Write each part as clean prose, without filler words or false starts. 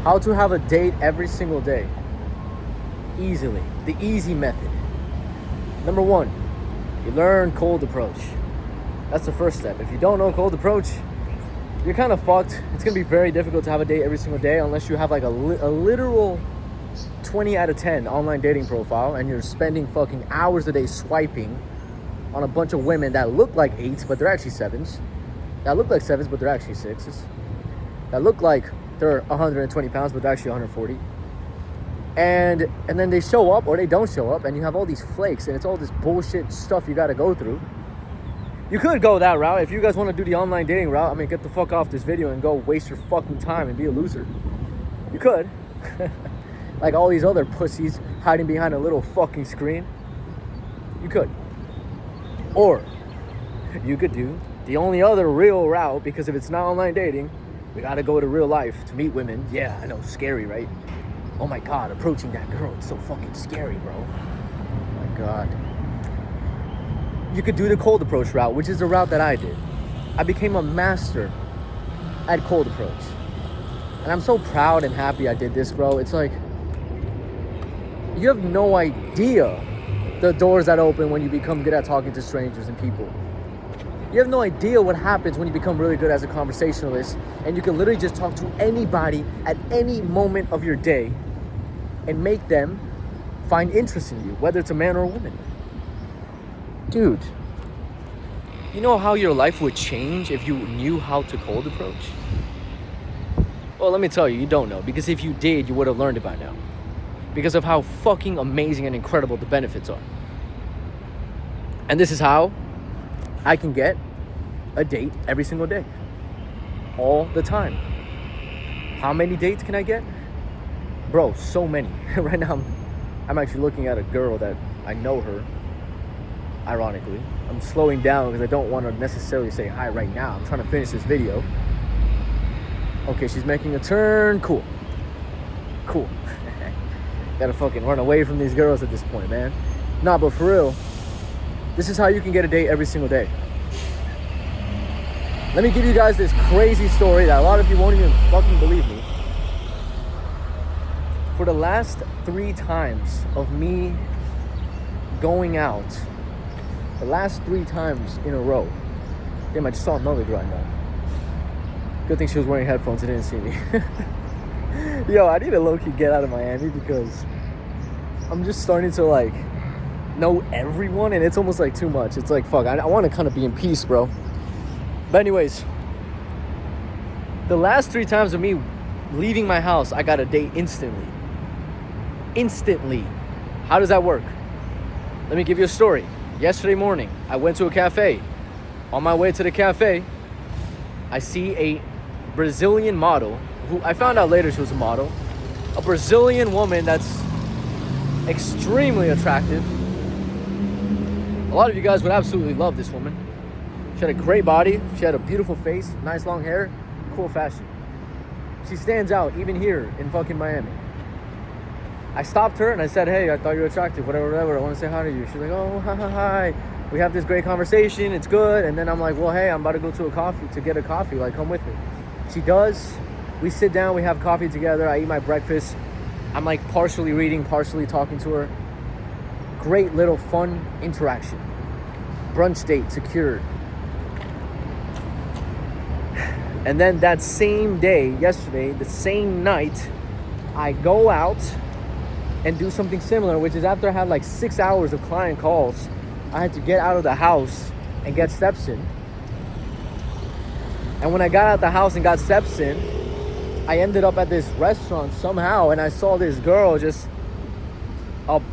How to have a date every single day. Easily. The easy method. Number one, you learn cold approach. That's the first step. If you don't know cold approach, you're kind of fucked. It's going to be very difficult to have a date every single day unless you have like a literal 20 out of 10 online dating profile and you're spending fucking hours a day swiping on a bunch of women that look like 8s, but they're actually 7s. That look like 7s, but they're actually 6s. That look like they're 120 pounds, but they're actually 140. And then they show up or they don't show up and you have all these flakes and it's all this bullshit stuff you got to go through. You could go that route. If you guys want to do the online dating route, I mean, get the fuck off this video and go waste your fucking time and be a loser. You could. Like all these other pussies hiding behind a little fucking screen. You could. Or you could do the only other real route, because if it's not online dating, we got to go to real life to meet women. Yeah, I know, scary, right? Oh my God, approaching that girl, it's so fucking scary, bro. Oh my God. You could do the cold approach route, which is the route that I did. I became a master at cold approach. And I'm so proud and happy I did this, bro. It's like, you have no idea the doors that open when you become good at talking to strangers and people. You have no idea what happens when you become really good as a conversationalist and you can literally just talk to anybody at any moment of your day and make them find interest in you, whether it's a man or a woman. Dude, you know how your life would change if you knew how to cold approach? Well, let me tell you, you don't know. Because if you did, you would have learned it by now. Because of how fucking amazing and incredible the benefits are. And this is how I can get a date every single day. All the time. How many dates can I get? Bro, so many. Right now, I'm actually looking at a girl that I know her. Ironically, I'm slowing down because I don't want to necessarily say hi right now. I'm trying to finish this video. Okay, she's making a turn. Cool. Gotta fucking run away from these girls at this point, man. Nah, but for real, this is how you can get a date every single day. Let me give you guys this crazy story that a lot of you won't even fucking believe me. For the last 3 times of me going out, the last 3 times in a row. Damn, I just saw another girl I know. Good thing she was wearing headphones and didn't see me. Yo, I need to low-key get out of Miami because I'm just starting to like know everyone and it's almost like too much. It's like, fuck, I want to kind of be in peace, bro. But anyways, the last 3 times of me leaving my house, I got a date instantly. Instantly. How does that work? Let me give you a story. Yesterday morning, I went to a cafe. On my way to the cafe, I see a Brazilian model, who I found out later she was a model. A Brazilian woman that's extremely attractive. A lot of you guys would absolutely love this woman. She had a great body. She had a beautiful face, nice long hair, cool fashion. She stands out even here in fucking Miami. I stopped her and I said, hey, I thought you were attractive, whatever, I want to say hi to you. She's like, oh, hi. We have this great conversation, it's good. And then I'm like, well, hey, I'm about to go to get a coffee, like, come with me. She does. We sit down, we have coffee together, I eat my breakfast. I'm like partially reading, partially talking to her. Great little fun interaction. Brunch date secured. And then that same day, yesterday, the same night, I go out and do something similar, which is after I had like 6 hours of client calls, I had to get out of the house and get steps in. And when I got out of the house and got steps in, I ended up at this restaurant somehow, and I saw this girl just,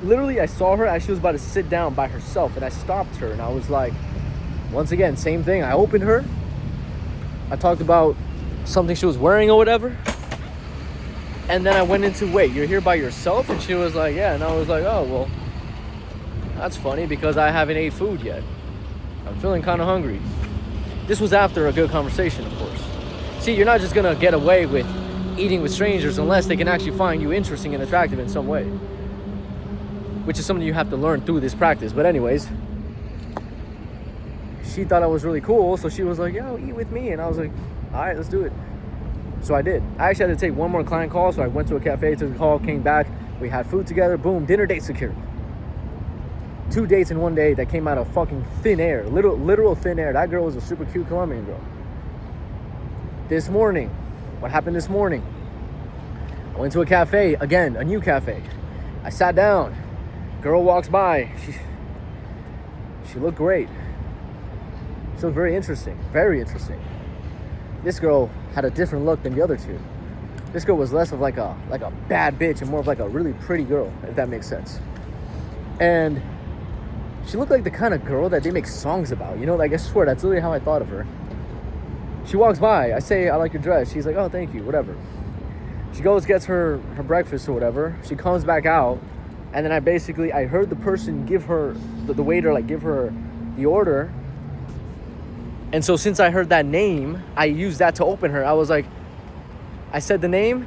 literally I saw her as she was about to sit down by herself, and I stopped her, and I was like, once again, same thing. I opened her. I talked about something she was wearing or whatever. And then I went into, wait, you're here by yourself? And she was like, yeah. And I was like, oh, well, that's funny because I haven't ate food yet. I'm feeling kind of hungry. This was after a good conversation, of course. See, you're not just going to get away with eating with strangers unless they can actually find you interesting and attractive in some way. Which is something you have to learn through this practice. But anyways, she thought I was really cool. So she was like, yo, eat with me. And I was like, all right, let's do it. So I did. I actually had to take one more client call, so I went to a cafe, took a call, came back. We had food together. Boom, dinner date secured. 2 dates in one day that came out of fucking thin air. Literal thin air. That girl was a super cute Colombian girl. This morning, what happened this morning? I went to a cafe, again, a new cafe. I sat down. Girl walks by. She looked great. She looked very interesting. Very interesting. This girl had a different look than the other two. This girl was less of like a bad bitch and more of like a really pretty girl, if that makes sense. And she looked like the kind of girl that they make songs about. You know, like I swear, that's literally how I thought of her. She walks by. I say, I like your dress. She's like, oh, thank you, whatever. She goes, gets her breakfast or whatever. She comes back out. And then I heard the person give her, the waiter, like give her the order. And so since I heard that name, I used that to open her. I was like, I said the name.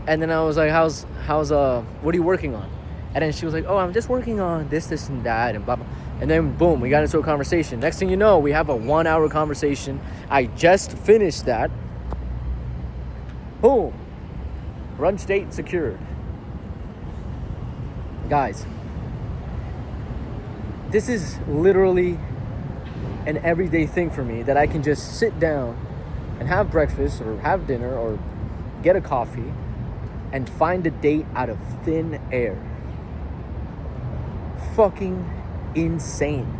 And then I was like, how's what are you working on? And then she was like, oh, I'm just working on this and that and blah, blah. And then boom, we got into a conversation. Next thing you know, we have a 1 hour conversation. I just finished that. Boom. Brunch date secured. Guys, this is literally an everyday thing for me that I can just sit down and have breakfast or have dinner or get a coffee and find a date out of thin air. Fucking insane.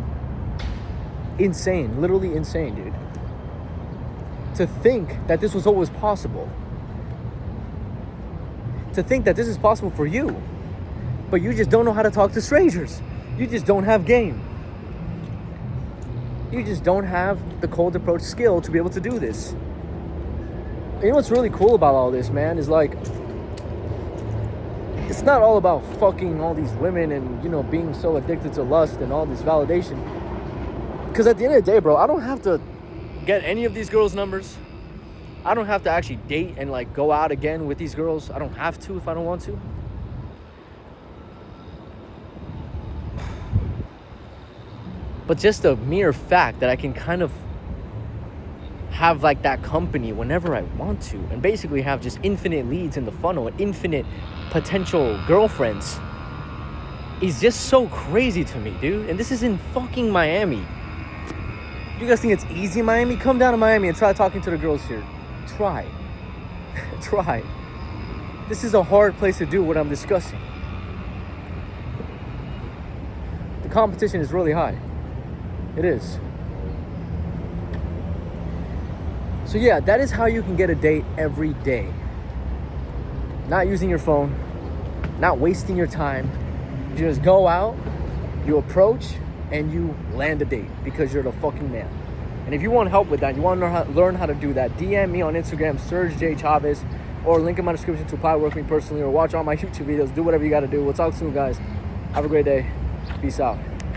Insane. Literally insane, dude. To think that this was always possible. To think that this is possible for you. But you just don't know how to talk to strangers. You just don't have game. You just don't have the cold approach skill to be able to do this. And you know what's really cool about all this, man, is like, it's not all about fucking all these women and, you know, being so addicted to lust and all this validation. Because at the end of the day, bro, I don't have to get any of these girls' numbers. I don't have to actually date and like go out again with these girls. I don't have to if I don't want to. But just the mere fact that I can kind of have like that company whenever I want to and basically have just infinite leads in the funnel and infinite potential girlfriends is just so crazy to me, dude. And this is in fucking Miami. You guys think it's easy in Miami? Come down to Miami and try talking to the girls here. Try. Try. This is a hard place to do what I'm discussing. The competition is really high. It is. So yeah, that is how you can get a date every day. Not using your phone, not wasting your time. You just go out, you approach, and you land a date because you're the fucking man. And if you want help with that, you want to learn how to do that, DM me on Instagram, Serge J. Chavez, or link in my description to apply to work with me personally, or watch all my YouTube videos. Do whatever you got to do. We'll talk soon, guys. Have a great day. Peace out.